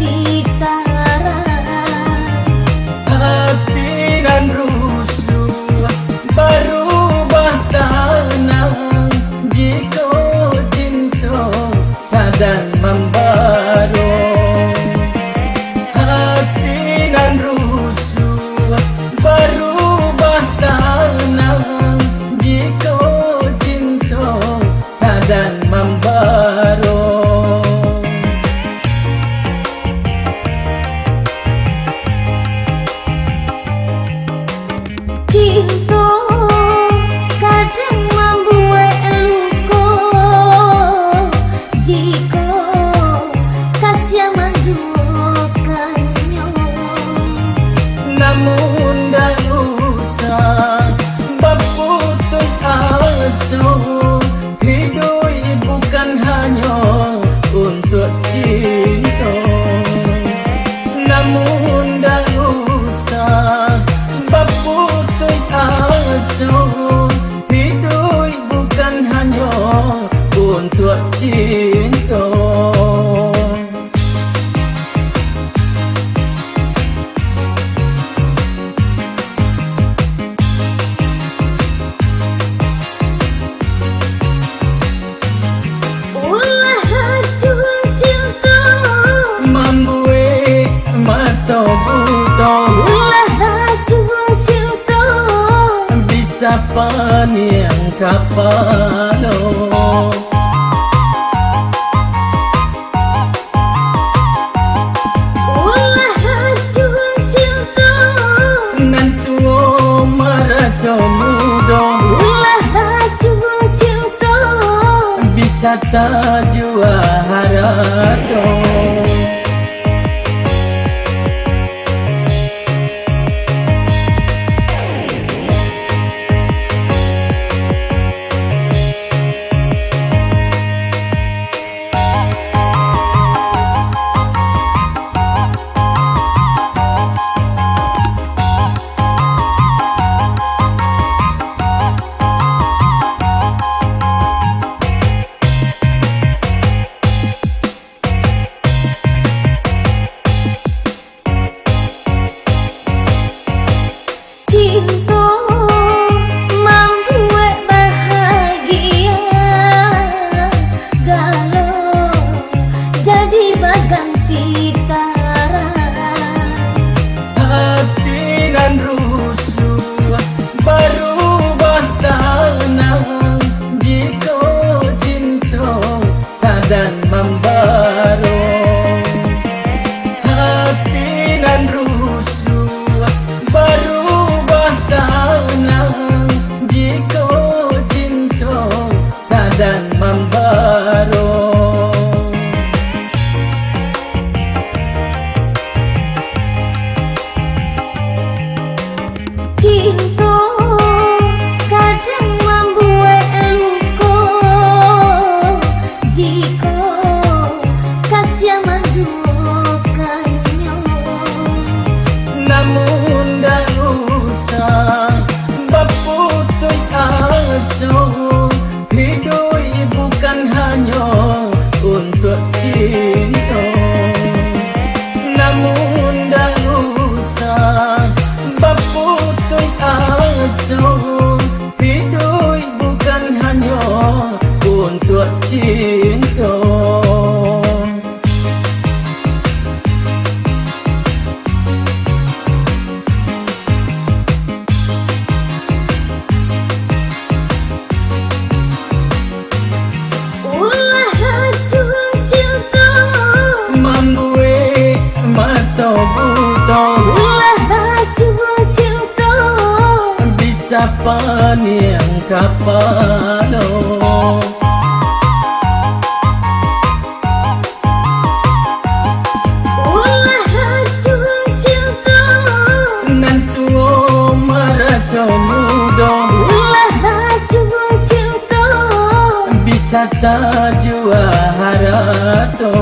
ganti tara. Hati nan rusuh berubah sanang jika cinta sadang membaru. Hati nan rusuh berubah sanang jika cinta sadang membaru. Cinta kadang membuat luka jika kasih menduakannya. Namun dah usah berputus asa, hidup bukan hanya untuk cinta. Namun dah usah berputus asa, hidup bukan hanya untuk cinta. Ulah racun cinta Membuat mata buta, ulah racun cinta bisa paniang kapalo. ulah racun cinta Nantuo merasa muda, ulah racun cinta bisa tajua harato. Cinta membuat bahagia, galau jadi berganti tara. Hati nan rusuh berubah sanang jika cinta sadang membaru. Hati nan rusuh berubah sanang jika cinta sadang membaru. Cinta kadang membuat luka jika kasih menduakannya. Namun dah usah berputus asa, hidup bukan hanya untuk cinta. Namun dah usah berputus asa, hidup bukan hanya untuk cinta. Ulah racun cinta Membuat mata buta, ulah racun cinta bisa paniang kapalo. ulah racun cinta Nantuo merasa muda, ulah racun cinta bisa tajua harato.